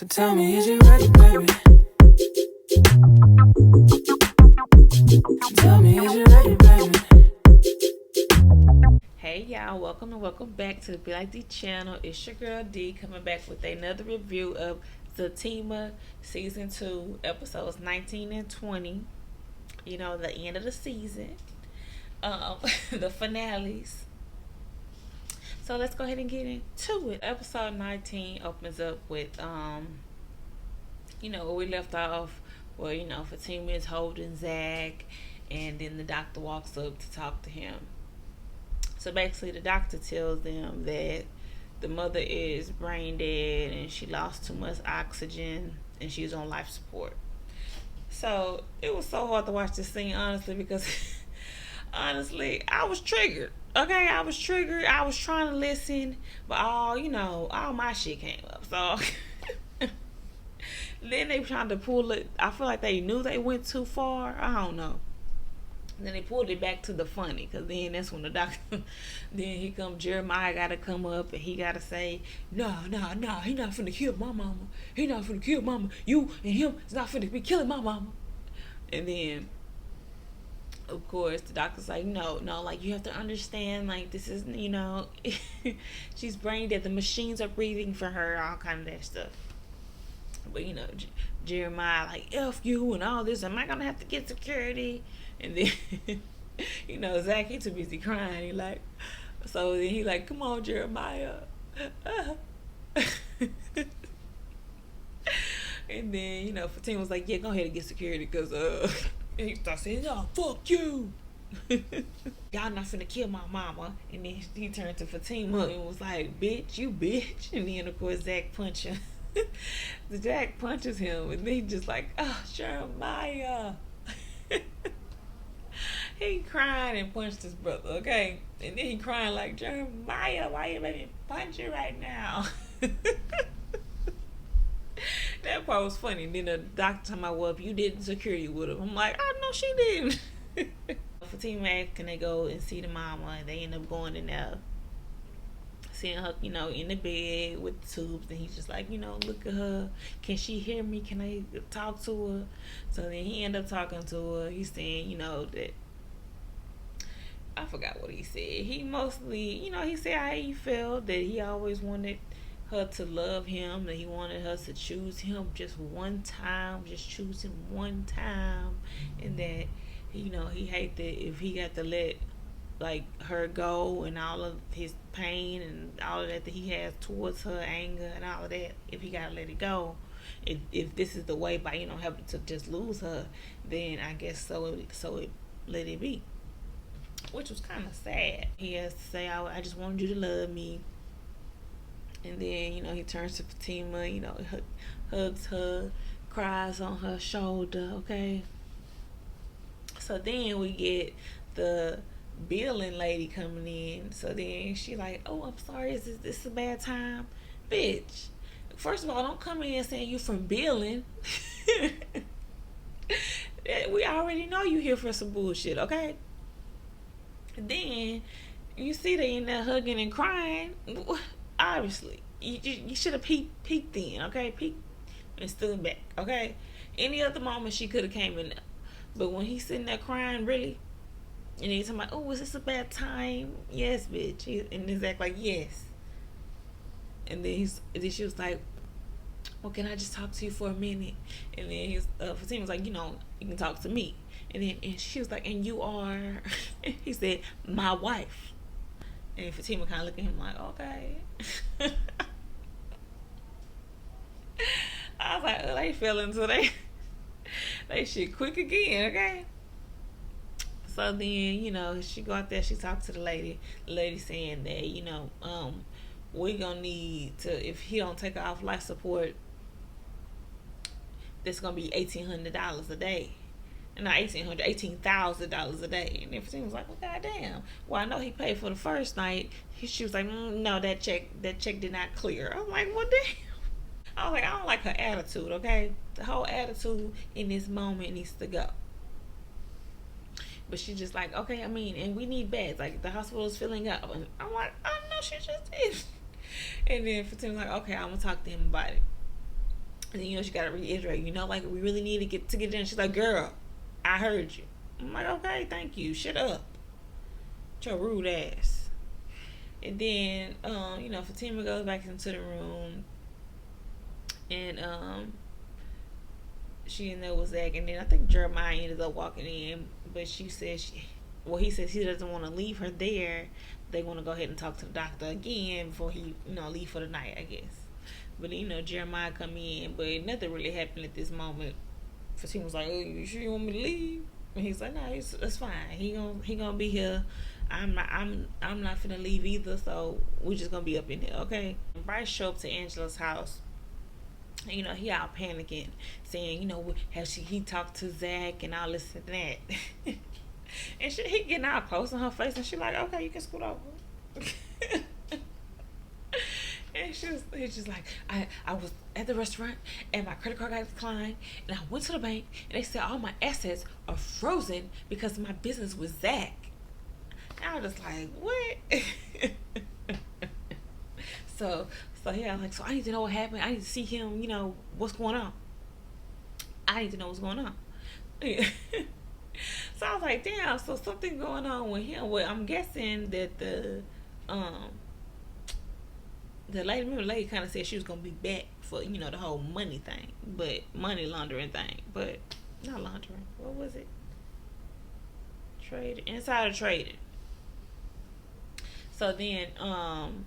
So tell me, is you ready, baby? Tell me, is you ready, baby? Hey y'all, welcome and welcome back to the belikedee channel. It's your girl D coming back with another review of Zatima season 2 episodes 19 and 20. You know, the end of the season, the finales. So let's go ahead and get into it. Episode 19 opens up with where we left off, where Fatima is holding Zach, and then the doctor walks up to talk to him. So basically, the doctor tells them that the mother is brain dead and she lost too much oxygen and she's on life support. So it was so hard to watch this scene, honestly, because honestly, I was triggered. Okay, I was triggered. I was trying to listen, but all my shit came up. So then they trying to pull it. I feel like they knew they went too far. I don't know. Then they pulled it back to the funny, because then that's when the doctor, then he come, Jeremiah got to come up and he got to say, no, he not finna kill my mama. He not finna kill mama. You and him is not finna be killing my mama. And then, of course, the doctor's like, no, like, you have to understand, like, this is, she's brain dead. The machines are breathing for her, all kind of that stuff. But, Jeremiah, like, F you and all this. Am I going to have to get security? And then, Zach, he too busy crying. He like, so then he like, come on, Jeremiah. And then, Fatima was like, yeah, go ahead and get security, because, and he started saying, oh, fuck you. Y'all not finna kill my mama. And then he turned to Fatima and was like, bitch, you bitch. And then, of course, Zach punched him. Jack punches him, and then he just like, oh, Jeremiah. He crying and punched his brother, okay? And then he crying like, Jeremiah, why you make me punch you right now? That part was funny. And then the doctor talking about, well, if you didn't security with him. I'm like, I know she didn't. Fatima asked, can they go and see the mama? And they end up going in there, seeing her, in the bed with the tubes, and he's just like, look at her. Can she hear me? Can I talk to her? So then he ended up talking to her. He's saying, that I forgot what he said. He mostly, he said how he felt, that he always wanted her to love him, that he wanted her to choose him just one time, just choose him one time, and that, he hate that if he got to let like her go and all of his pain and all of that he has towards her, anger and all of that, if he gotta let it go, if this is the way by having to just lose her, then I guess so it let it be, which was kind of sad. He has to say, I just wanted you to love me. And then he turns to Fatima, hugs her, cries on her shoulder. Okay, so then we get the billing lady coming in. So then she like, oh, I'm sorry, is this a bad time? Bitch, first of all, don't come in saying you from billing. We already know you here for some bullshit, okay? Then you see they in there hugging and crying. Obviously, you should have peeked in, okay? Peeked and stood back, okay? Any other moment she could have came in there, but when he's sitting there crying, really. And he's talking about, oh, is this a bad time? Yes, bitch. And he's like, yes. And then she was like, well, can I just talk to you for a minute? And then Fatima was like, you can talk to me. And she was like, and you are, he said, my wife. And Fatima kind of looked at him like, okay. I was like, oh, they fell into they shit quick again, okay? So then, she go out there, she talked to the lady saying that, we're gonna need to, if he don't take her off life support, that's gonna be $1,800 a day. Not $18,000 a day. And everything was like, well, goddamn. Well, I know he paid for the first night. She was like, no, that check did not clear. I'm like, well, damn. I was like, I don't like her attitude, okay? The whole attitude in this moment needs to go. But she's just like, okay, and we need beds. Like, the hospital is filling up. And I'm like, I know she just did. And then Fatima's like, okay, I'm going to talk to him about it. And then, she got to reiterate, like, we really need to get it in. She's like, girl, I heard you. I'm like, okay, thank you. Shut up. Your rude ass. And then, Fatima goes back into the room. And, she in there with Zach. And then I think Jeremiah ended up walking in. But she said he says he doesn't want to leave her there. They want to go ahead and talk to the doctor again before he, leave for the night, I guess. But Jeremiah come in, but nothing really happened at this moment. Fatima was like, "Oh, you sure you want me to leave?" And he's like, "No, it's fine. He gonna be here. I'm not finna leave either. So we're just gonna be up in here, okay?" Bryce show up to Angela's house. And, he out panicking, saying, he talked to Zach and all this and that. And he getting all close in her face, and she like, "Okay, you can scoot over." And he's just like, I was at the restaurant and my credit card got declined, and I went to the bank and they said all my assets are frozen because of my business with Zach. And I was just like, what? so yeah, like, so I need to know what happened. I need to see him, what's going on. I need to know what's going on. So I was like, damn, so something going on with him. Well, I'm guessing that the lady kind of said she was gonna be back for the whole money thing, but money laundering thing, but not laundering. What was it? Insider trading. So then, and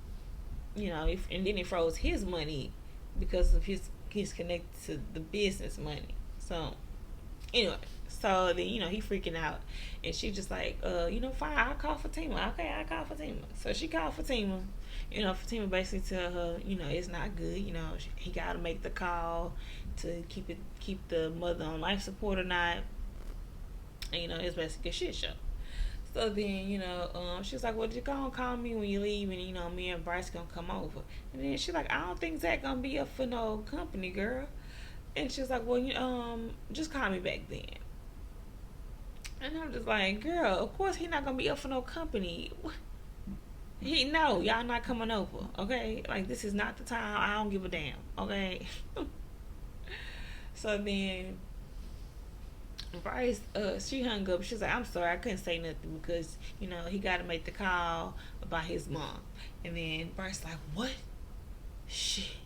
then he froze his money because of he's connected to the business money. So anyway, so then he freaking out, and she just like, fine, I'll call Fatima. Okay, I'll call Fatima. So she called Fatima. Fatima basically tell her, it's not good. He got to make the call to keep the mother on life support or not. And it's basically a shit show. So then, she was like, well, just go and call me when you leave, and me and Bryce gonna come over. And then she's like, I don't think Zach gonna be up for no company, girl. And she was like, well, just call me back then. And I'm just like, girl, of course he not gonna be up for no company. Y'all not coming over, okay? Like, this is not the time. I don't give a damn, okay? So then Bryce, she hung up. She's like, I'm sorry, I couldn't say nothing because, he got to make the call about his mom. And then Bryce like, what? Shit.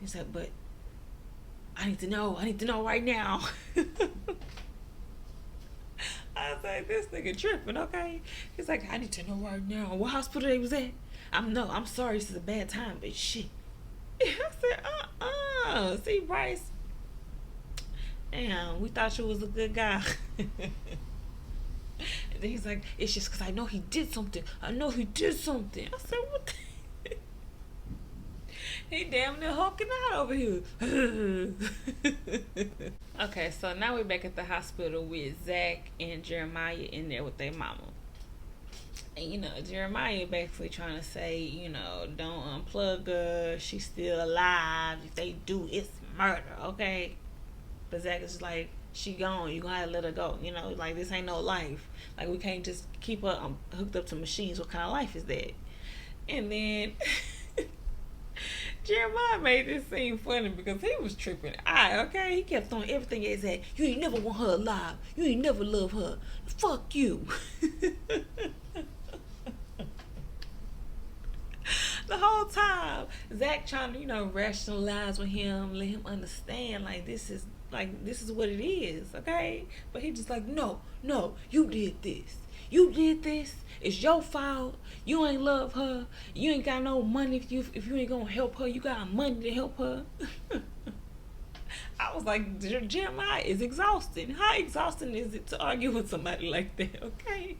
He's like, but I need to know right now. I was like, this nigga tripping, okay? He's like, I need to know right now. What hospital they was at? I'm sorry, this is a bad time, but shit. I said, see, Bryce, damn, we thought you was a good guy. And then he's like, it's just because I know he did something. I said, what the? He damn near hulking out over here. Okay, so now we're back at the hospital with Zach and Jeremiah in there with their mama. And, Jeremiah basically trying to say, don't unplug her. She's still alive. If they do, it's murder, okay? But Zach is like, she gone. You gotta let her go. Like, this ain't no life. Like, we can't just keep her hooked up to machines. What kind of life is that? And then Jeremiah made this seem funny because he was tripping. Okay? He kept throwing everything at Zach. You ain't never want her alive. You ain't never love her. Fuck you. The whole time, Zach trying to, rationalize with him, let him understand, like, this is what it is, okay? But he just like, no, you did this. It's your fault. You ain't love her. You ain't got no money if you ain't gonna help her. You got money to help her. I was like, Jeremiah is exhausting. How exhausting is it to argue with somebody like that, okay?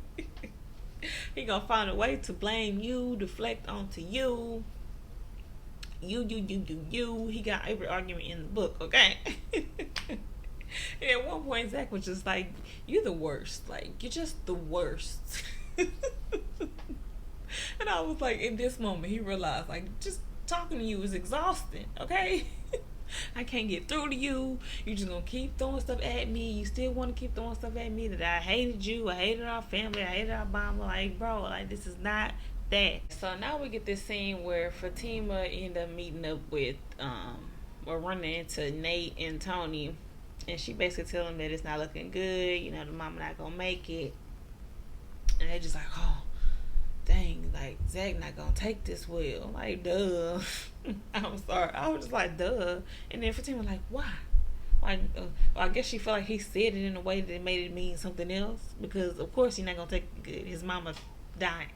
He gonna find a way to blame you, deflect onto you. You. He got every argument in the book, okay? And at one point, Zach was just like, you're the worst. Like, you're just the worst. And I was like, in this moment, he realized, like, just talking to you is exhausting, okay? I can't get through to you. You just gonna keep throwing stuff at me. You still want to keep throwing stuff at me that I hated you. I hated our family. I hated our mama. Like, bro, like, this is not that. So now we get this scene where Fatima ended up meeting up with we're running into Nate and Tony, and she basically tell them that it's not looking good. You know, the mama not gonna make it, and they're just like, oh, dang, like Zach not gonna take this well. Like, duh. I'm sorry. I was just like, duh. And then Fatima was like, why? Like, well, I guess she felt like he said it in a way that made it mean something else. Because of course he's not gonna take it good. His mama dying.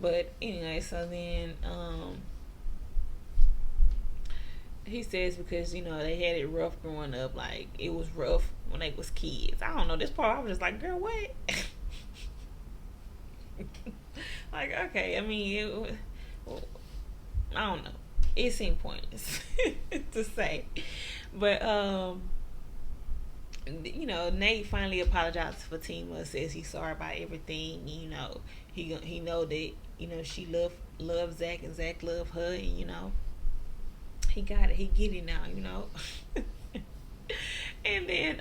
But anyway, so then he says because they had it rough growing up. Like it was rough when they was kids. I don't know this part. I was just like, girl, what? Like, okay, I mean, I don't know. It seemed pointless to say, but Nate finally apologized to Fatima. Says he's sorry about everything. He know that she loves Zach and Zach love her, and he got it. He get it now. And then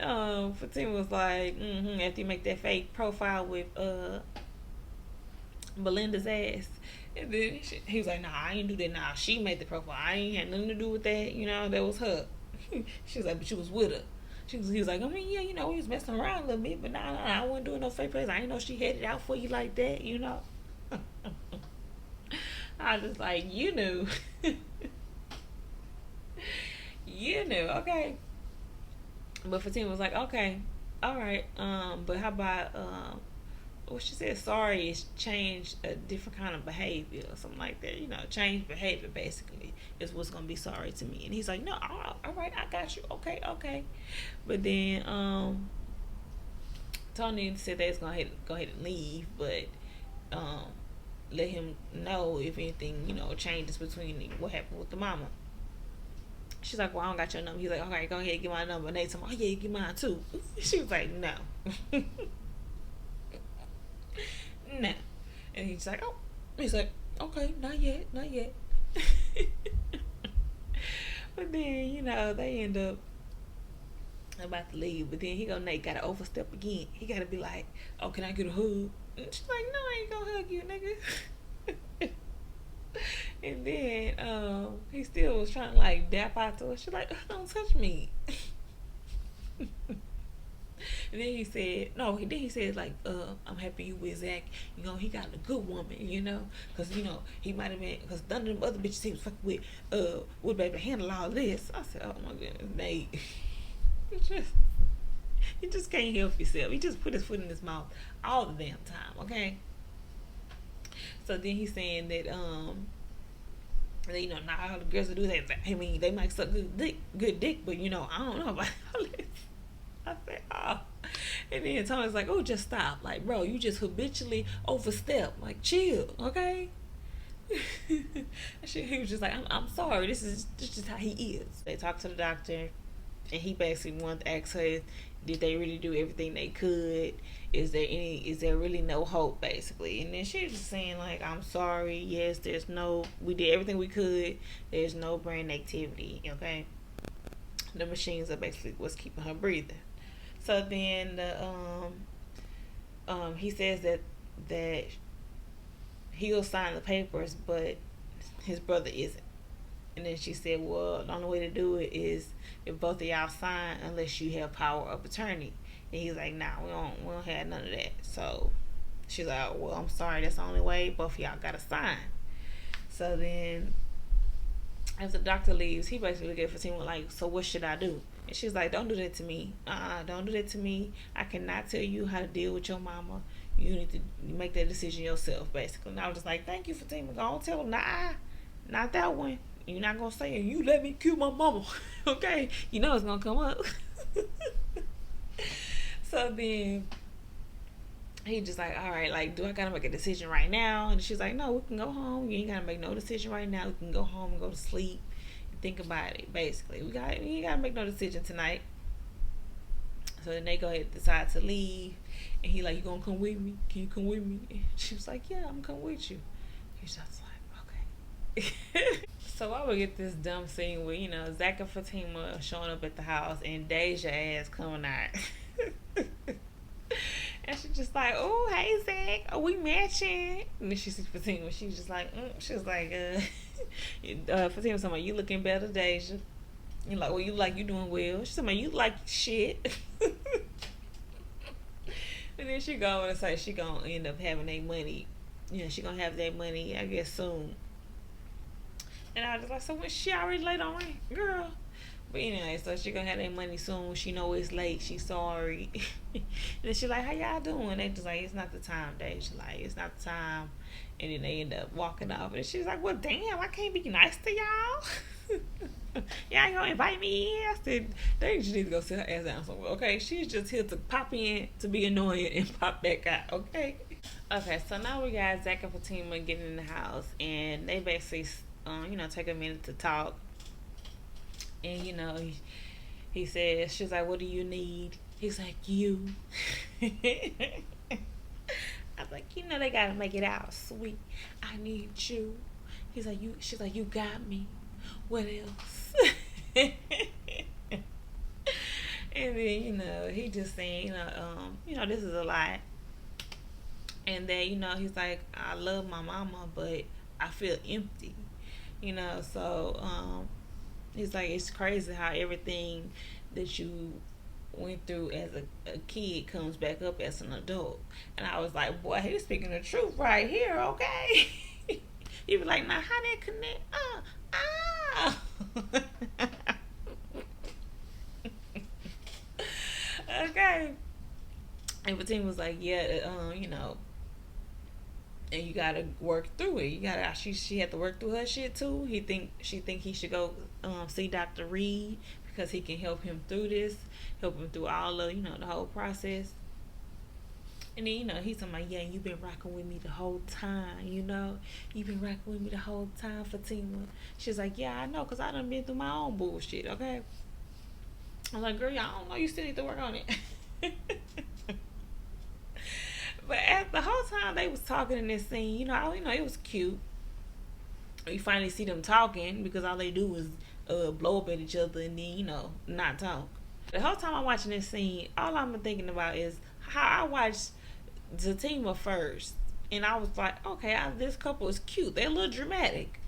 Fatima was like, after you make that fake profile with Belinda's ass. And then he was like, nah, I ain't do that. Nah, she made the profile. I ain't had nothing to do with that. That was her. She was like, but you was with her. He was like, I mean, yeah, we was messing around a little bit, but nah, I wasn't doing no fake place. I didn't know she had it out for you like that, I was just like, you knew. You knew, okay. But Fatima was like, okay, all right, but how about what she said, sorry is change a different kind of behavior or something like that. Change behavior basically is what's gonna be sorry to me. And he's like, no, all right, I got you. Okay. But then Tony said they was gonna go ahead and leave, but let him know if anything changes between what happened with the mama. She's like, well, I don't got your number. He's like, okay, go ahead and get my number. And they told him, oh yeah, give mine too. She was like, no. No. And he's like, oh. He's like, okay, not yet. But then, they end up about to leave. But then Nate gotta overstep again. He gotta be like, oh, can I get a hug? And she's like, no, I ain't gonna hug you, nigga. And then he still was trying to like dap out to her. She's like, don't touch me. And then he said, no, then he said, like, I'm happy you with Zach. He got a good woman, because, he might have been, because none of them other bitches he was fucking with would be able to handle all this. I said, oh my goodness, Nate. You just can't help yourself. He just put his foot in his mouth all the damn time, okay? So then he's saying that, not all the girls will do that. I mean, they might suck good dick, but, I don't know about all this. I said, oh. And then Tony's like, oh, just stop. Like, bro, you just habitually overstep. Like, chill, okay? He was just like, I'm sorry. This is just how he is. They talked to the doctor, and he basically wanted to ask her, did they really do everything they could? Is there really no hope, basically? And then she was just saying, like, I'm sorry. Yes, we did everything we could. There's no brain activity, okay? The machines are basically what's keeping her breathing. So then he says that he'll sign the papers, but his brother isn't. And then she said, well, the only way to do it is if both of y'all sign, unless you have power of attorney. And he's like, nah, we don't have none of that. So she's like, well, I'm sorry, that's the only way. Both of y'all gotta sign. So then as the doctor leaves, he basically looked at Fatima like, so what should I do? And she's like, don't do that to me. Don't do that to me. I cannot tell you how to deal with your mama. You need to make that decision yourself, basically. And I was just like, thank you, Fatima. Go on, tell him, nah, not that one. You're not going to say, you let me kill my mama. Okay? It's going to come up. So then he just like, all right, like, do I got to make a decision right now? And she's like, no, we can go home. You ain't got to make no decision right now. We can go home and go to sleep. Think about it, basically. You ain't gotta make no decision tonight. So then they go ahead and decide to leave, and he like, you gonna come with me? Can you come with me? And she was like, yeah, I'm gonna come with you. He's just like, okay. So I would get this dumb scene where Zach and Fatima showing up at the house and Deja ass coming out. And she's just like, oh, hey, Zach, are we matching? And then she sees Fatima. She's just like, she was like, Fatima's talking about, you looking better, Deja. You like, well, you doing well. She said, man, you like shit. And then she go and say she gonna end up having their money. You know, she gonna have that money, I guess, soon. And I was like, so when she already late on rent, girl. But anyway, so she gonna have that money soon. She know it's late. She sorry. And then she like, how y'all doing? They just like, it's not the time, Dave. She like, it's not the time. And then they end up walking off. And she's like, well, damn, I can't be nice to y'all. Y'all ain't gonna invite me in. I said, they just need to go sit her ass down somewhere, okay? She's just here to pop in to be annoying and pop back out, okay? Okay, so now we got Zach and Fatima getting in the house, and they basically, take a minute to talk. And he says, she's like, what do you need? He's like, you. I was like, they gotta make it out sweet. I need you. He's like, you. She's like, you got me. What else? And then he just saying, this is a lot. And then he's like, I love my mama, but I feel empty. So he's like, it's crazy how everything that you went through as a kid comes back up as an adult. And I was like, boy, he's speaking the truth right here, okay? He was like, now how that connect? Okay. And Fatima was like, yeah, and you gotta work through it. She had to work through her shit too. She think he should go see Dr. Reed because he can help him through this, help him through all of the whole process. And then he's talking about, yeah, you've been rocking with me the whole time. You've been rocking with me the whole time, Fatima. She's like, yeah, I know, cause I done been through my own bullshit. Okay. I'm like, girl, I don't know. You still need to work on it. But at the whole time they was talking in this scene, it was cute. You finally see them talking because all they do is blow up at each other and then not talk. The whole time I'm watching this scene, all I'm thinking about is how I watched Zatima first, and I was like, okay, this couple is cute. They're a little dramatic,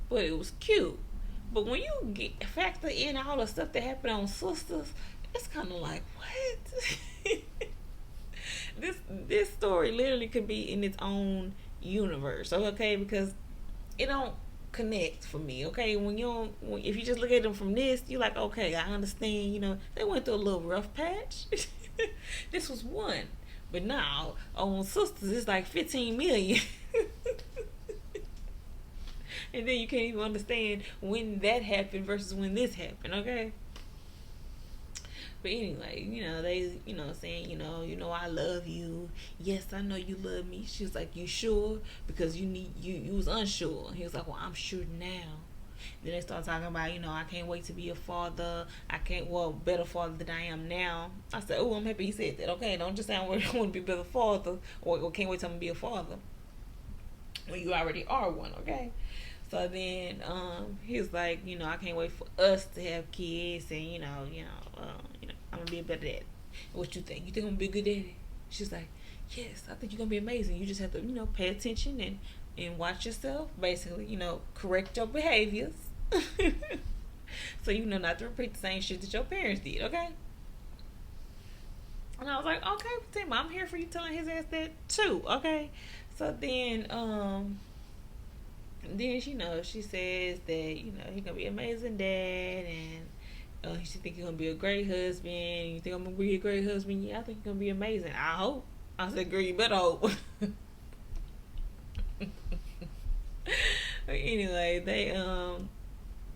but it was cute. But when you factor in all the stuff that happened on Sisters, it's kind of like, what? This story literally could be in its own universe, okay? Because it don't connect for me, okay? If you just look at them from this, you're like, okay, I understand. They went through a little rough patch. This was one, but now on Sisters, it's like 15 million. And then you can't even understand when that happened versus when this happened, okay? But anyway, they, saying, I love you. Yes, I know you love me. She was like, you sure? Because you was unsure. He was like, well, I'm sure now. Then they start talking about, I can't wait to be a father. Better father than I am now. I said, oh, I'm happy he said that. Okay, don't just say I want to be a better father or can't wait to be a father when you already are one, okay? So then he was like, I can't wait for us to have kids, and I'm gonna be a better dad. What you think? You think I'm gonna be a good daddy? She's like, yes, I think you're gonna be amazing. You just have to, pay attention and watch yourself. Basically, correct your behaviors, so not to repeat the same shit that your parents did. Okay. And I was like, okay, Tim, I'm here for you telling his ass that too. Okay. So then she says that he's gonna be an amazing dad, and she think he's gonna be a great husband. You think I'm gonna be a great husband? Yeah, I think he's gonna be amazing. I hope. I said, girl, you better hope. But anyway,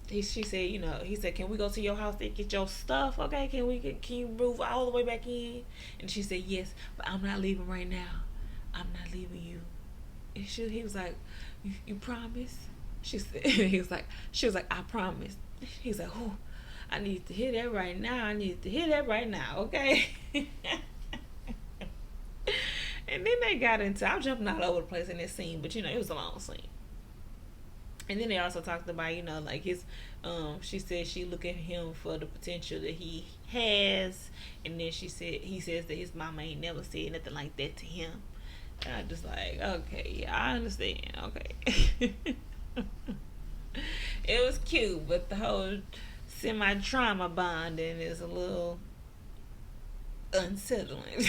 she said, he said, can we go to your house and get your stuff? Okay, can you move all the way back in? And she said, yes, but I'm not leaving right now. I'm not leaving you. And he was like, you promise? She was like, I promise. He's like, oh, I need to hear that right now. Okay. And then they got into, I'm jumping all over the place in this scene, but it was a long scene. And then they also talked about, like his, she said she look at him for the potential that he has, and then he says that his mama ain't never said nothing like that to him. And I just like, okay, yeah, I understand, okay. It was cute, but the whole semi-trauma bonding is a little unsettling.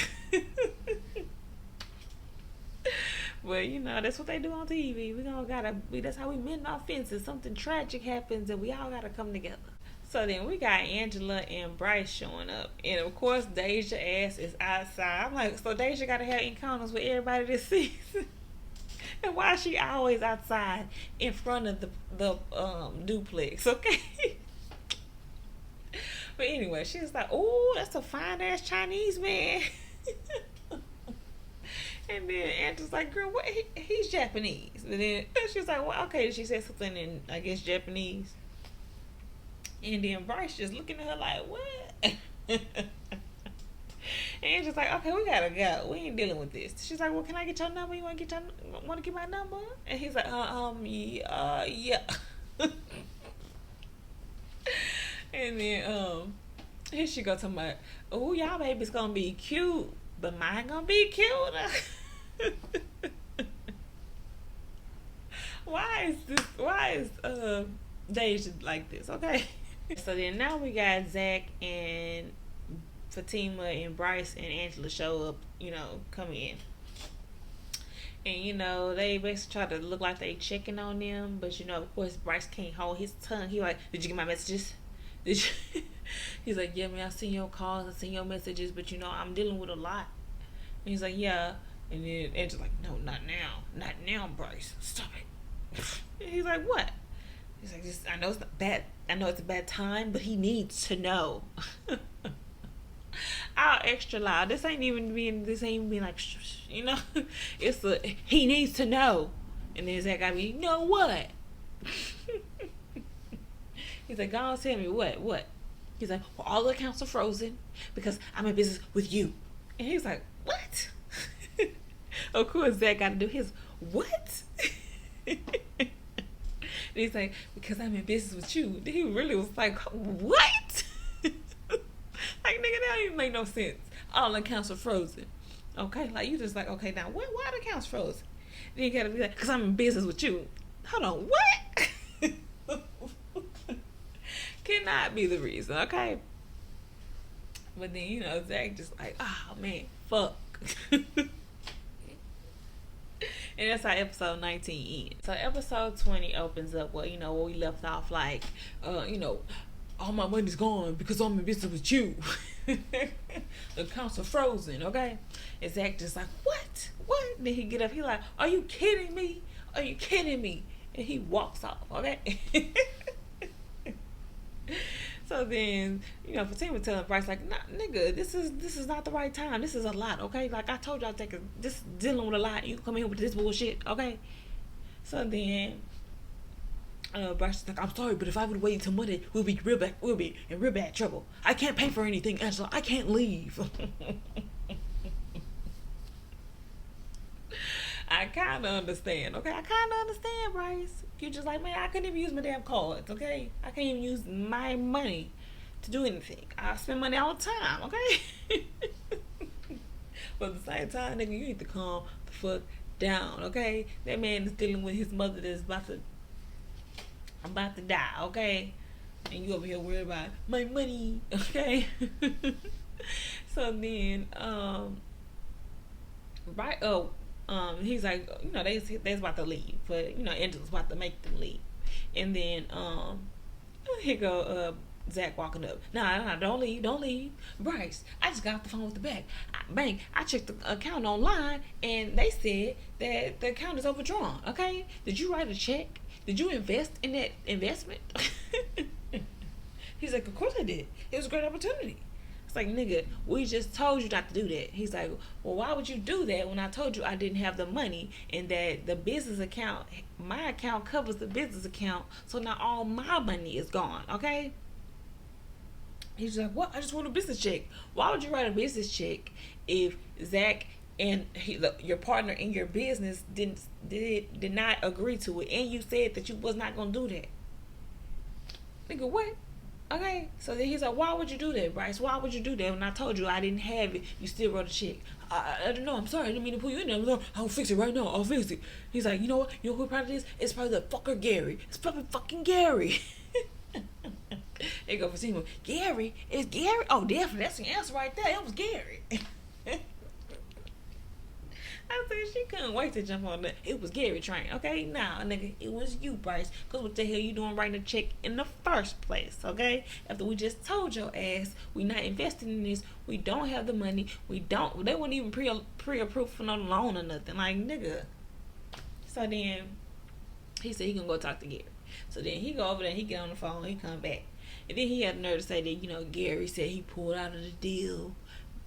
But you know, that's what they do on TV. That's how we mend our fences. Something tragic happens and we all gotta come together. So then we got Angela and Bryce showing up. And of course Deja ass is outside. I'm like, so Deja gotta have encounters with everybody this season. And why is she always outside in front of the duplex, okay? But anyway, she was like, oh, that's a fine ass Chinese man. And then Angela's like, girl, what? He's Japanese. And then she was like, well, okay. She said something in, I guess, Japanese. And then Bryce just looking at her like, what? And Angela's like, okay, we gotta go. We ain't dealing with this. She's like, well, can I get your number? You want to get my number? And he's like, yeah. And then here she go talking about, oh, y'all baby's gonna be cute, but mine gonna be cuter. Why is Deja like this? Okay. So then now we got Zach and Fatima and Bryce and Angela show up, you know, come in. And, you know, they basically try to look like they checking on them. But, you know, of course, Bryce can't hold his tongue. He like, did you get my messages? Did you? He's like, yeah, man, I seen your calls. I seen your messages. But, you know, I'm dealing with a lot. And he's like, yeah. And then Angela's like, no, not now. Not now, Bryce. Stop it. And he's like, what? He's like, I know it's bad. I know it's a bad time, but he needs to know. All extra loud. This ain't even being like, shh, you know. It's he needs to know. And then Zach gotta be, you know what? He's like, God, tell me what? He's like, well, all the accounts are frozen because I'm in business with you. And he's like, what? Of course, Zach got to do his what? And he's like, because I'm in business with you. Then he really was like, what? Like, nigga, that don't even make no sense. All accounts are frozen. Okay? Like, you just like, okay, now, why the accounts frozen? Then you gotta be like, because I'm in business with you. Hold on, what? Cannot be the reason, okay? But then, you know, Zach just like, oh, man, fuck. And that's how episode 19 ends. So episode 20 opens up where, you know, where we left off, like, you know, all my money's gone because I'm in business with you. The accounts are frozen, okay? And Zach just like, what? Then he get up, he like, are you kidding me? Are you kidding me? And he walks off, okay? So then, you know, Fatima telling Bryce like, nah, nigga, this is not the right time. This is a lot, okay? Like I told y'all, this dealing with a lot. You come in here with this bullshit, okay? So then, Bryce is like, I'm sorry, but if I would wait till Monday, we'll be in real bad trouble. I can't pay for anything, Angela. I can't leave. I kind of understand, okay? I kind of understand, Bryce. You're just like, man, I couldn't even use my damn cards, okay? I can't even use my money to do anything. I spend money all the time, okay? But at the same time, nigga, you need to calm the fuck down, okay? That man is dealing with his mother that's about to die, okay? And you over here worried about my money, okay? So then, he's like, you know, they's about to leave, but you know, Angela's about to make them leave, and then here go Zach walking up. Nah, don't leave, Bryce. I just got off the phone with the bank. I checked the account online, and they said that the account is overdrawn. Okay, did you write a check? Did you invest in that investment? He's like, of course I did. It was a great opportunity. It's like, nigga, we just told you not to do that. He's like, well, why would you do that when I told you I didn't have the money and that the business account, my account covers the business account, so now all my money is gone, okay? He's like, what? I just want a business check. Why would you write a business check if Zach and your partner in your business did not agree to it, and you said that you was not gonna do that? Nigga, what? Okay, so then he's like, why would you do that, Bryce? Why would you do that when I told you I didn't have it? You still wrote a check. I don't know. I'm sorry. I didn't mean to put you in there. I'll fix it right now. I'll fix it. He's like, you know what? You know who probably is? It's probably the fucker Gary. It's probably fucking Gary. They go Fatima. Gary? It's Gary? Oh, definitely. That's the answer right there. It was Gary. I said she couldn't wait to jump on that. It was Gary train. Okay, nah, nigga, it was you, Bryce. Cause what the hell you doing writing a check in the first place? Okay, after we just told your ass we not investing in this, we don't have the money, we don't. They wouldn't even pre-approved for no loan or nothing. Like nigga. So then he said he gonna go talk to Gary. So then he go over there, he get on the phone, he come back, and then he had the nerve to say that Gary said he pulled out of the deal.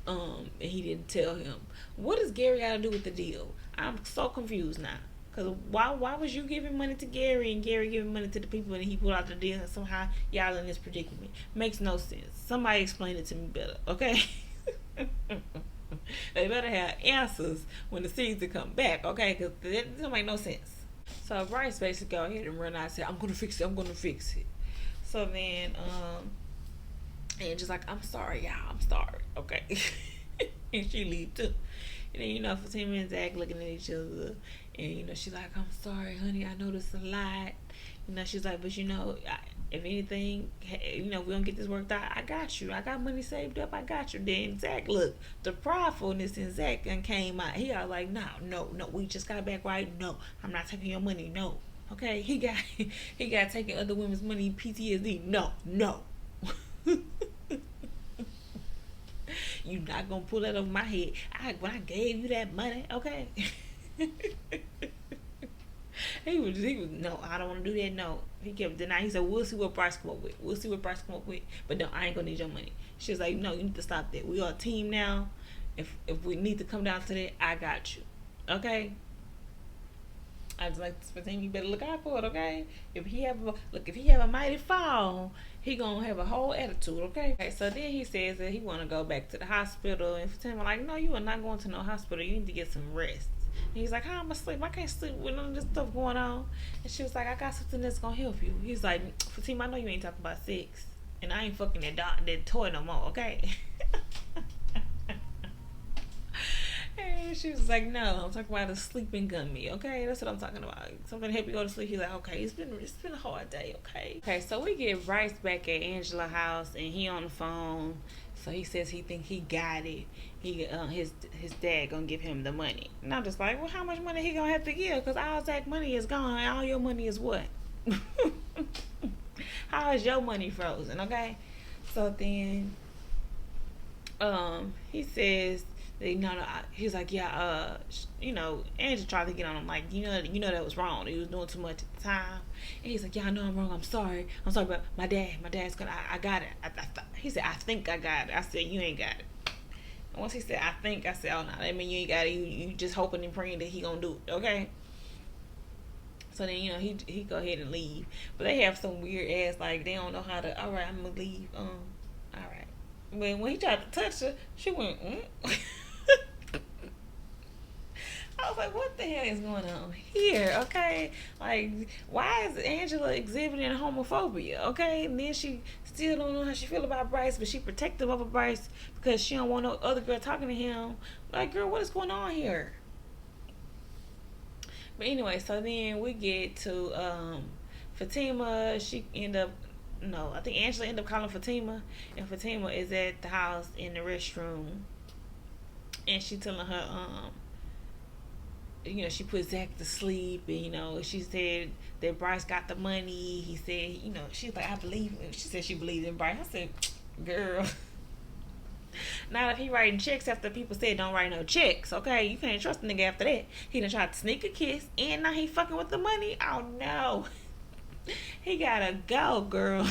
And he didn't tell him. What does Gary got to do with the deal? I'm so confused now. Cause why was you giving money to Gary and Gary giving money to the people and he pulled out the deal and somehow y'all in this predicament? Makes no sense. Somebody explain it to me better, okay? They better have answers when the season come back, okay? Cause it don't make no sense. So Bryce basically go ahead and run out and say, I'm gonna fix it. So then and just like, I'm sorry, y'all. I'm sorry. Okay. And she leave too. And then, Fatima and Zach looking at each other. And, she's like, I'm sorry, honey. I know this a lot. She's like, but, if anything, we don't get this worked out, I got you. I got money saved up. I got you. Then Zach, look, the pridefulness in Zach came out. He was like, no. We just got back right. No, I'm not taking your money. No. Okay. He got taking other women's money, PTSD. No. You not gonna pull that over my head. When I gave you that money, okay? he was no, I don't want to do that. No, he kept denying. He said, "We'll see what Bryce come up with. But no, I ain't gonna need your money." She was like, "No, you need to stop that. We are a team now. If we need to come down to that, I got you. Okay." I just like to think you better look out for it, okay? If he have a mighty fall, he gonna have a whole attitude, okay? So then he says that he wanna go back to the hospital, and Fatima like, no, you are not going to no hospital. You need to get some rest. And he's like, how am I sleep? I can't sleep with none of this stuff going on. And she was like, I got something that's gonna help you. He's like, Fatima, I know you ain't talking about sex, and I ain't fucking that toy no more, okay? And she was like, no, I'm talking about a sleeping gummy, okay? That's what I'm talking about. Something to help you go to sleep. He's like, okay, it's been a hard day, okay? Okay, so we get Bryce back at Angela's house, and he on the phone. So he says he think he got it. His dad gonna give him the money. And I'm just like, well, how much money he gonna have to give? Because all Zach's money is gone, and all your money is what? How is your money frozen, okay? So then, he says, he's like, yeah, Angela tried to get on him, like, that was wrong. He was doing too much at the time. And he's like, yeah, I know I'm wrong. I'm sorry, but my dad's gonna, I got it. He said, I think I got it. I said, you ain't got it. And once he said, I think, I said, oh, no, that mean you ain't got it. You just hoping and praying that he gonna do it, okay? So then, he go ahead and leave. But they have some weird ass, like, they don't know how to, all right, I'm gonna leave. All right. But when he tried to touch her, she went, I was like, what the hell is going on here, okay? Like, why is Angela exhibiting homophobia, okay? And then she still don't know how she feel about Bryce, but she protective of Bryce because she don't want no other girl talking to him. Like, girl, what is going on here? But anyway, so then we get to Fatima. I think Angela ended up calling Fatima, and Fatima is at the house in the restroom, and she telling her she put Zach to sleep, and she said that Bryce got the money. He said, she's like, I believe him. She said she believed in Bryce. I said, girl, not if he writing checks after people said don't write no checks, okay? You can't trust the nigga after that. He done tried to sneak a kiss, and now he fucking with the money. Oh no, he gotta go, girl.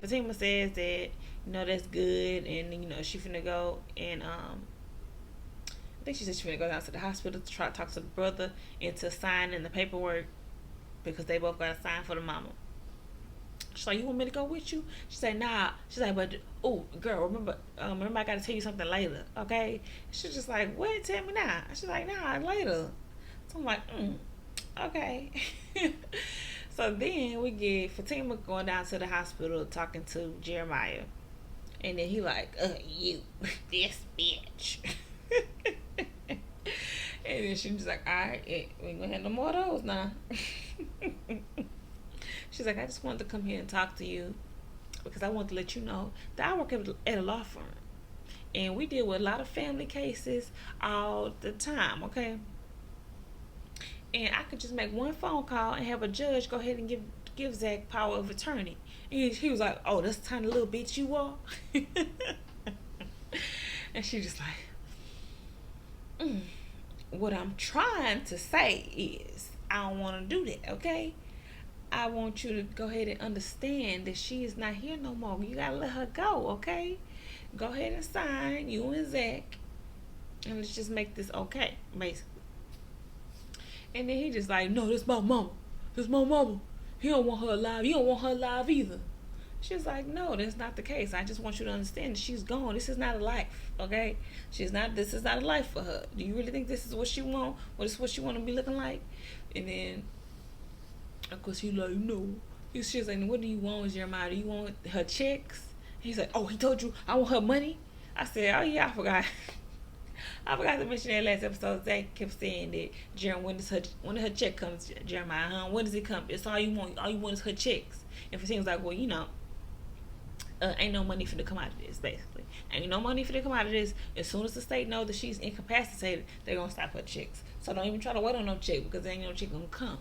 Fatima says that that's good, and she finna go and I think she said she's gonna go down to the hospital to try to talk to the brother into signing the paperwork because they both got to sign for the mama. She's like, you want me to go with you? She said, nah. She's like, but girl, remember I gotta tell you something later, okay? She's just like, what? Tell me now. She's like, nah, later. So I'm like, okay. So then we get Fatima going down to the hospital talking to Jeremiah, and then he like, you, this bitch. And then she's like, alright, we ain't gonna have no more of those now. She's like, I just wanted to come here and talk to you. because I want to let you know that I work at a law firm. And we deal with a lot of family cases all the time, okay? And I could just make one phone call and have a judge go ahead and give Zach power of attorney. And he was like, "Oh, that's the tiny little bitch you are." And she just like, what I'm trying to say is, I don't want to do that, okay? I want you to go ahead and understand that she is not here no more. You gotta let her go, okay? Go ahead and sign, you and Zach, and let's just make this okay, basically. And then he just like, "No, this my mama. This my mama. He don't want her alive. You don't want her alive either." She's like, "No, that's not the case. I just want you to understand that she's gone. This is not a life, okay? This is not a life for her. Do you really think this is what she want? Or this is what she want to be looking like?" And then, of course, he's like, "No." She's like, "What do you want, Jeremiah? Do you want her checks?" He's like, "Oh, he told you I want her money?" I said, "Oh, yeah, I forgot." I forgot to mention that last episode. Zach kept saying that, "Jeremiah, when her check comes, Jeremiah, huh? When does it come? It's all you want. All you want is her checks." And for seems like, well, ain't no money for to come out of this, basically. Ain't no money for to come out of this. As soon as the state knows that she's incapacitated, they're going to stop her checks. So don't even try to wait on no check, because there ain't no check going to come.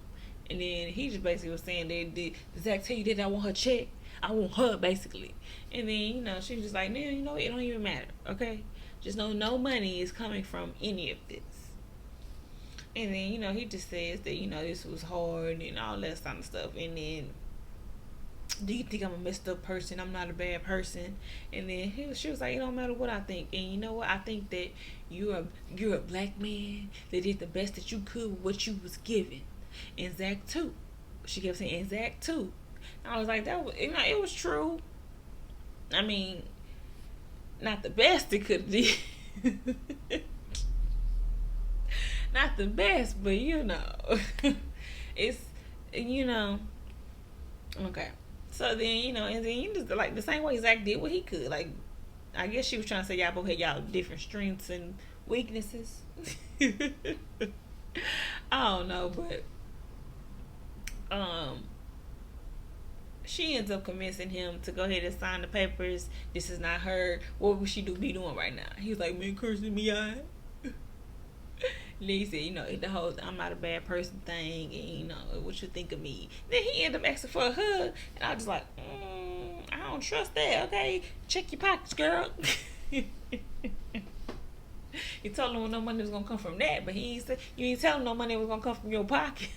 And then he just basically was saying, did Zach tell you that I want her check? I want her, basically. And then, she was just like, "Man, it don't even matter, okay? Just know no money is coming from any of this." And then, he just says that, this was hard and all that kind of stuff. And then, "Do you think I'm a messed up person? I'm not a bad person." And then she was like, "It don't matter what I think. And you know what? I think that you're a black man that did the best that you could with what you was given. And Zach too." She kept saying, "And Zach too." And I was like, it was true. I mean, not the best it could be. Not the best, but it's, okay. So then, and then just like the same way Zach did what he could. Like, I guess she was trying to say y'all both had y'all different strengths and weaknesses. I don't know, but she ends up convincing him to go ahead and sign the papers. This is not her. What would she be doing right now? He was like, "Man, cursing me out." And then he said, the whole "I'm not a bad person" thing, and what you think of me. Then he ended up asking for a hug, and I was just like, I don't trust that. Okay, check your pockets, girl. He told him no money was gonna come from that, but you ain't tell him no money was gonna come from your pockets.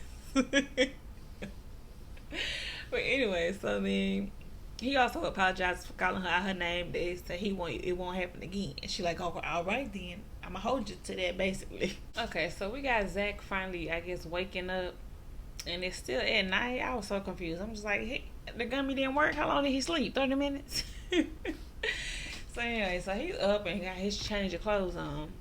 But anyway, so then he also apologized for calling her out her name. They said it won't happen again. And she like, "Oh, all right then. I'ma hold you to that," basically. Okay, so we got Zach finally, I guess, waking up, and it's still at night. I was so confused. I'm just like, "Hey, the gummy didn't work. How long did he sleep? 30 minutes?" So anyway, so he's up and got his change of clothes on.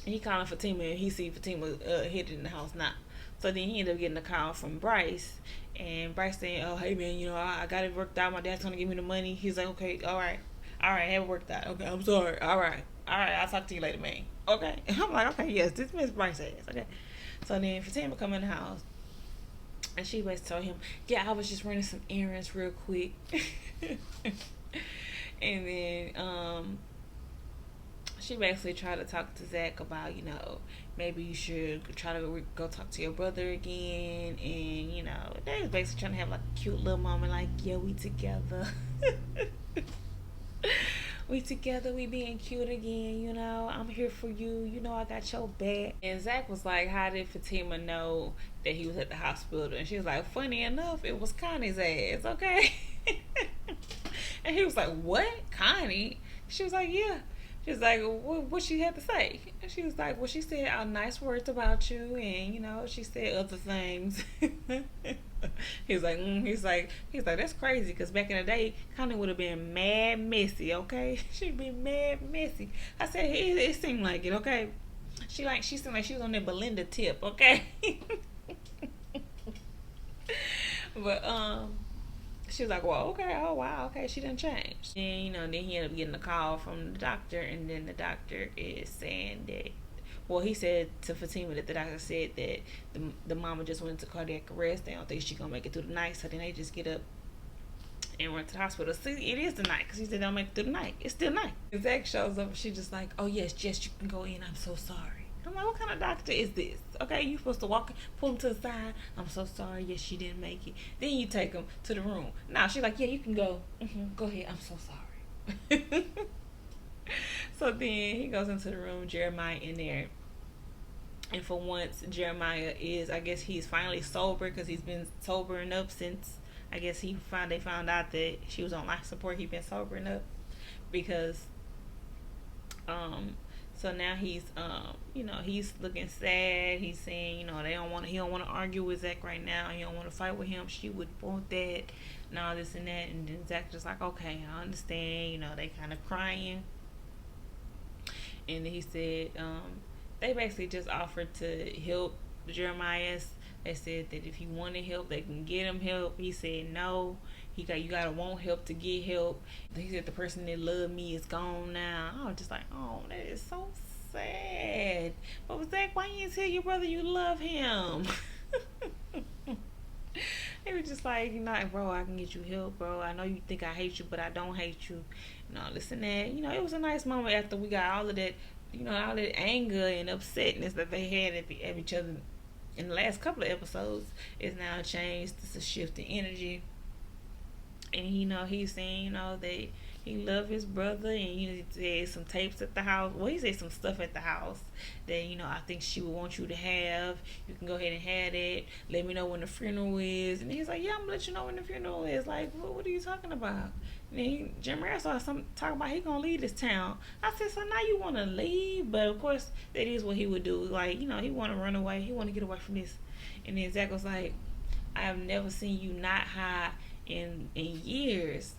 He calling Fatima, and he see Fatima hidden in the house now. So then he ended up getting a call from Bryce, and Bryce saying, "Oh, hey man, I got it worked out. My dad's gonna give me the money." He's like, "Okay, all right, have it worked out. Okay, I'm sorry. All right, I'll talk to you later, man." Okay, and I'm like, "Okay, yes, this Miss Bryce ass." Okay, so then Fatima come in the house, and she basically told him, "Yeah, I was just running some errands real quick." And then she basically tried to talk to Zach about, maybe you should try to go talk to your brother again. And, they was basically trying to have like a cute little moment, like, "Yeah, we together." "We together, we being cute again, I'm here for you, I got your back." And Zach was like, "How did Fatima know that he was at the hospital?" And she was like, "Funny enough, it was Connie's ass, okay?" And he was like, "What? Connie?" She was like, "Yeah." She was like, "What she had to say?" And she was like, "Well, she said nice words about you, and she said other things." He's like, "That's crazy, because back in the day, Connie would have been mad messy, okay?" She'd be mad messy. I said, it seemed like it, okay? She seemed like she was on that Belinda tip, okay? But she was like, "Well, okay, oh wow, okay, she didn't change." And then he ended up getting a call from the doctor, and then the doctor is saying that, well, he said to Fatima that the doctor said that the mama just went into cardiac arrest. They don't think she's gonna make it through the night, so then they just get up and went to the hospital. See, it is the night because he said don't make it through the night. It's still night. And Zach shows up and she's just like, oh yes, Jess, you can go in. I'm so sorry. I'm like, what kind of doctor is this? Okay, you supposed to walk, pull him to the side. I'm so sorry. Yes, she didn't make it. Then you take him to the room. Now she's like, yeah, you can go. Go ahead. I'm so sorry. So then he goes into the room. Jeremiah in there. And for once, Jeremiah is, I guess he's finally sober because he's been sobering up since, I guess they found out that she was on life support. He's been sobering up because, so now he's, he's looking sad. He's saying, he don't want to argue with Zach right now. He don't want to fight with him. She would want that and all this and that. And then Zach just like, okay, I understand. They kind of crying. And then he said, they basically just offered to help Jeremiah. They said that if he wanted help, they can get him help. He said no. You gotta want help to get help. He said the person that loved me is gone now. I was just like, oh, that is so sad. But Zach, why you didn't tell your brother you love him? He was just like, bro, I can get you help, bro. I know you think I hate you, but I don't hate you. This and that. It was a nice moment after we got all of that. All that anger and upsetness that they had at each other in the last couple of episodes is now changed. It's a shift in energy. And, he's saying, that he loved his brother. And, he said some tapes at the house. Well, he said some stuff at the house that, I think she would want you to have. You can go ahead and have it. Let me know when the funeral is. And he's like, yeah, I'm going to let you know when the funeral is. Like, what are you talking about? And Jim Rare saw some talking about he gonna leave this town. I said, so now you want to leave? But of course, that is what he would do. Like, he want to run away. He want to get away from this. And then Zach was like, I have never seen you not high in years.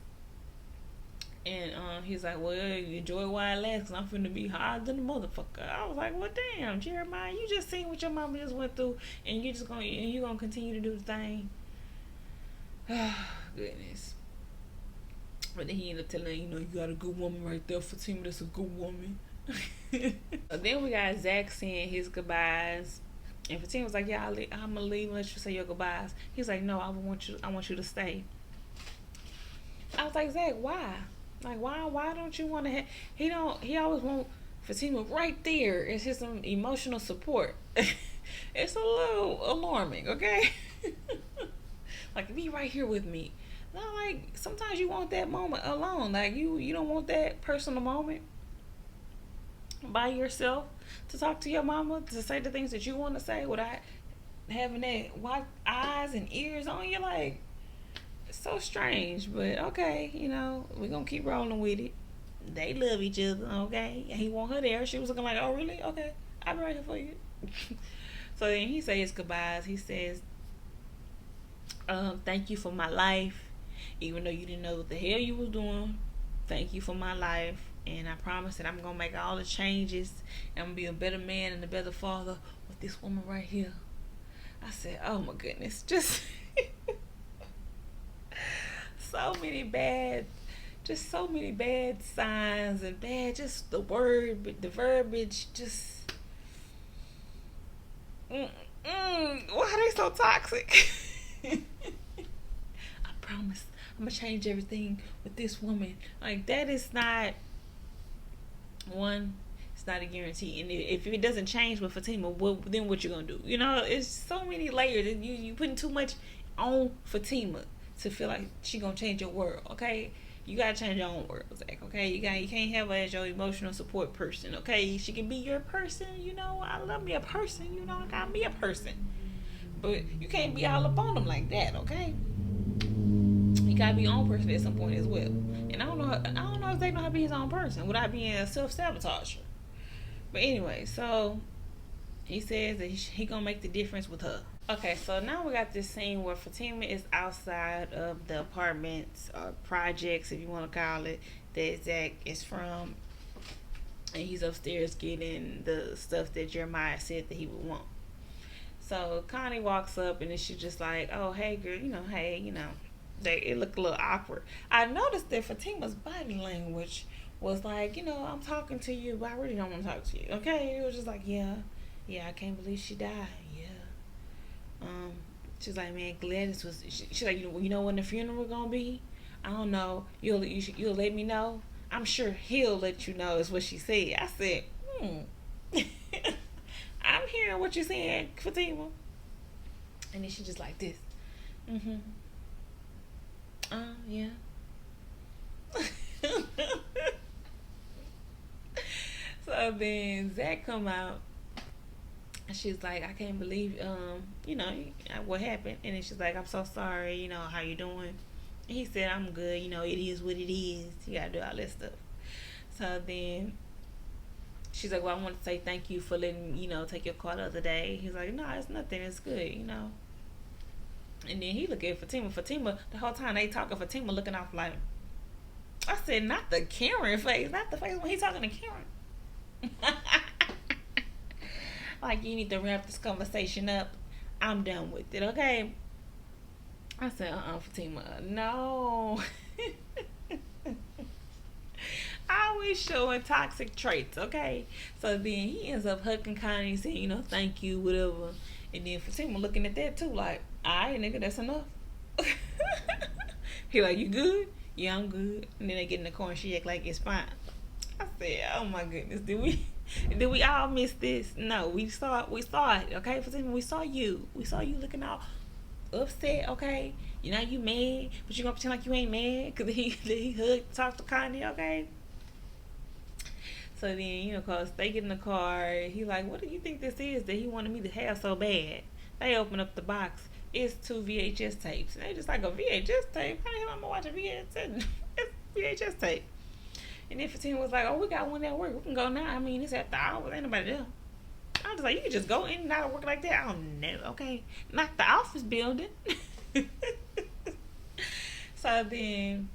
And he's like, well, you enjoy it while it lasts, because I'm finna be higher than a motherfucker. I was like, well, damn, Jeremiah, you just seen what your mama just went through, and you gonna continue to do the thing. Goodness. But then he ended up telling her, you got a good woman right there. Fatima, that's a good woman. Then we got Zach saying his goodbyes. And Fatima was like, yeah, I'm going to leave and let you say your goodbyes. He's like, no, I want you to stay. I was like, Zach, why? Like, why don't you want to have... He always want Fatima right there. It's just some emotional support. It's a little alarming, okay? Like, be right here with me. No, like, sometimes you want that moment alone. Like, you don't want that personal moment by yourself to talk to your mama, to say the things that you want to say without having that white eyes and ears on you. Like, it's so strange. But, okay, we're going to keep rolling with it. They love each other, okay? And he want her there. She was looking like, oh, really? Okay, I'll be right here for you. So then he says his goodbyes. He says, thank you for my life. Even though you didn't know what the hell you was doing, thank you for my life. And I promise that I'm going to make all the changes. And I'm going to be a better man and a better father with this woman right here. I said, oh my goodness. Just so many bad signs and bad, just the verbiage, just, why are they so toxic? I promise I'm gonna change everything with this woman. Like, that is not one. It's not a guarantee. And if it doesn't change with Fatima, then what you gonna do? It's so many layers. And you putting too much on Fatima to feel like she gonna change your world. Okay, you gotta change your own world, Zach. Okay, you can't have her as your emotional support person. Okay, she can be your person. I love me a person. I gotta be a person. But you can't be all up on them like that. Okay. You gotta be your own person at some point as well. And I don't know if they know how to be his own person without being a self-sabotager. But anyway, so he says that he gonna make the difference with her. Okay, so now we got this scene where Fatima is outside of the apartments or projects, if you want to call it, that Zach is from. And he's upstairs getting the stuff that Jeremiah said that he would want. So Connie walks up and then she's just like, oh, hey, girl, it looked a little awkward. I noticed that Fatima's body language was like, I'm talking to you, but I really don't want to talk to you. Okay, it was just like, yeah, I can't believe she died. Yeah. She's like, man, Gladys was. She's like, you know when the funeral gonna be? I don't know. You'll let me know. I'm sure he'll let you know. Is what she said. I said, I'm hearing what you're saying, Fatima. And then she just like this. Mm-hmm. Yeah. So then Zach come out. And she's like, I can't believe, what happened. And then she's like, I'm so sorry. How you doing? And he said, I'm good. It is what it is. You gotta do all this stuff. So then she's like, well, I want to say thank you for letting take your car the other day. He's like, no, it's nothing. It's good. And then he look at Fatima. Fatima, the whole time they talking, Fatima looking off like, I said, not the Karen face, not the face when he talking to Karen. Like, you need to wrap this conversation up. I'm done with it, okay? I said, Fatima, no. Always showing toxic traits, okay? So then he ends up hugging Connie, saying, thank you, whatever. And then Fatima looking at that too, like, alright, nigga, that's enough. He like, you good? Yeah, I'm good. And then they get in the car and she act like it's fine. I said, oh my goodness, did we all miss this? No, we saw it, okay? Fatima, we saw you looking all upset, okay? You mad, but you gonna pretend like you ain't mad because he hugged, talked to Connie, okay? So then, cause they get in the car, he like, what do you think this is that he wanted me to have so bad? They open up the box. It's 2 VHS tapes. And they just like, a VHS tape? How the hell am I gonna watch a VHS? It's VHS tape. And then Fatima was like, oh, we got one at work. We can go now. I mean, it's after hours. Ain't nobody there. I was like, you can just go in and out of work like that? Oh, no. Okay. Not the office building. So then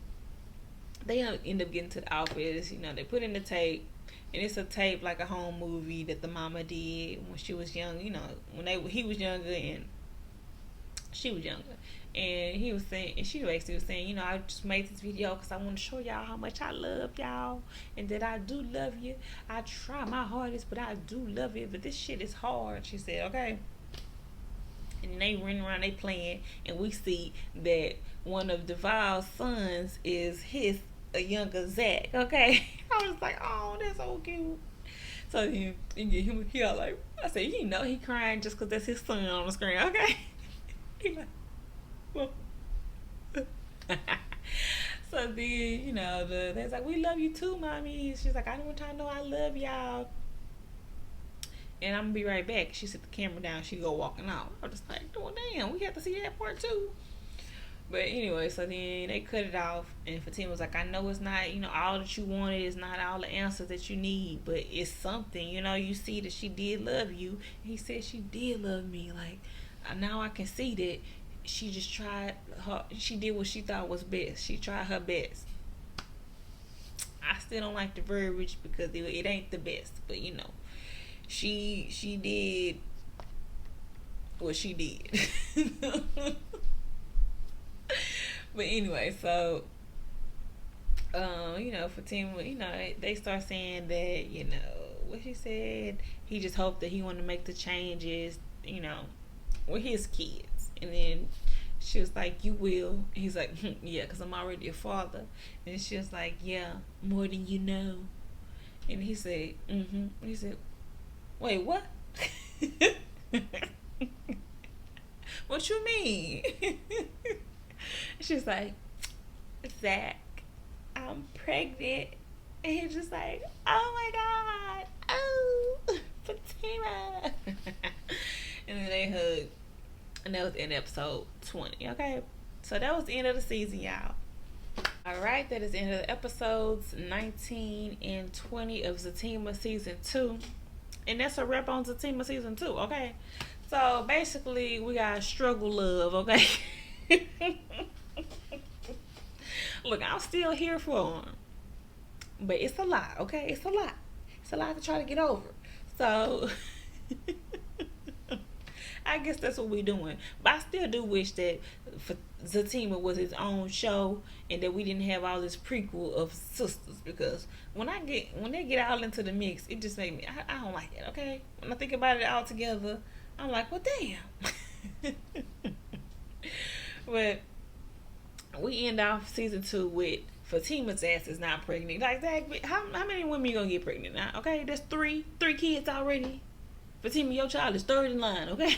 they end up getting to the office. They put in the tape. And it's a tape like a home movie that the mama did when she was young. When he was younger and she was younger. And he was saying, and she basically was saying, I just made this video because I want to show y'all how much I love y'all and that I do love you. I try my hardest, but I do love you. But this shit is hard, she said, okay? And they running around, they playing, and we see that one of Duval's sons is a younger Zach, okay? I was like, oh, that's so cute. So then he all like, I said, he crying just because that's his son on the screen, okay? He like, well. So then, they're like, we love you too, mommy. She's like, I don't want y'all to know I love y'all. And I'm gonna be right back. She set the camera down. She go walking out. I was just like, oh damn, we have to see that part too. But anyway, so then they cut it off, and Fatima was like, I know it's not, all that you wanted is not all the answers that you need, but it's something, you see that she did love you. He said she did love me. Like, now I can see that she just she did what she thought was best. She tried her best. I still don't like the verbiage because it ain't the best, but she did what she did. But anyway, so Fatima, they start saying that, what she said, he just hoped that he wanted to make the changes, with his kids. And then she was like, you will. And he's like, yeah, because I'm already a father. And she was like, yeah, more than you know. And he said, mm-hmm. He said, wait, what? What you mean? She's like, Zach, I'm pregnant. And he's just like, oh my God. Oh, Fatima. And then they hugged. And that was in episode 20, okay? So that was the end of the season, y'all. Alright, that is the end of the episodes 19 and 20 of Zatima season 2. And that's a wrap on Zatima season 2, okay? So basically, we got struggle love, okay? Look, I'm still here for him. But it's a lot, okay? It's a lot. It's a lot to try to get over. So I guess that's what we're doing. But I still do wish that Zatima was his own show and that we didn't have all this prequel of sisters, because when they get all into the mix, it just made me, I don't like it, okay? When I think about it all together, I'm like, well, damn. But we end off season 2 with Fatima's ass is not pregnant. Like, Zach, how many women you gonna get pregnant now? Okay, that's three kids already. Fatima, your child is third in line. Okay,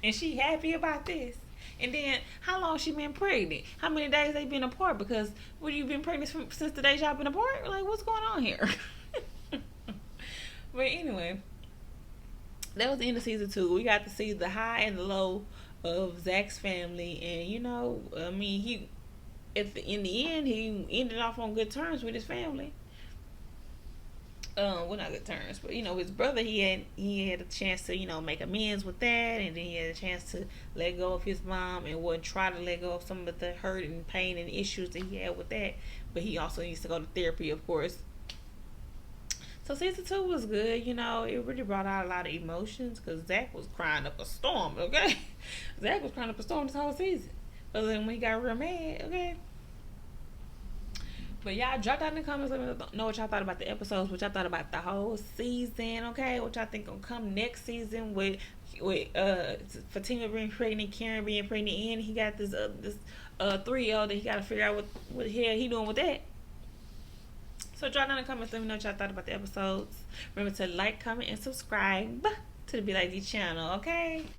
and she happy about this. And then, how long she been pregnant? How many days they been apart? Because what, you been pregnant since the day y'all been apart? Like, what's going on here? But anyway, that was the end of season 2. We got to see the high and the low of Zach's family, and I mean, in the end, he ended off on good terms with his family. Well, not good terms, but his brother, he had a chance to make amends with that, and then he had a chance to let go of his mom and would try to let go of some of the hurt and pain and issues that he had with that. But he also needs to go to therapy, of course. So season 2 was good. It really brought out a lot of emotions because Zach was crying up a storm. Okay, Zach was crying up a storm this whole season. But then when he got real mad, okay. But y'all drop down in the comments. Let me know what y'all thought about the episodes. What y'all thought about the whole season. Okay, what y'all think gonna come next season with Fatima being pregnant, Karen being pregnant, and he got this 3-year-old that he got to figure out what the hell he doing with that. So drop down in the comments. Let me know what y'all thought about the episodes. Remember to like, comment, and subscribe to the belikedee channel. Okay.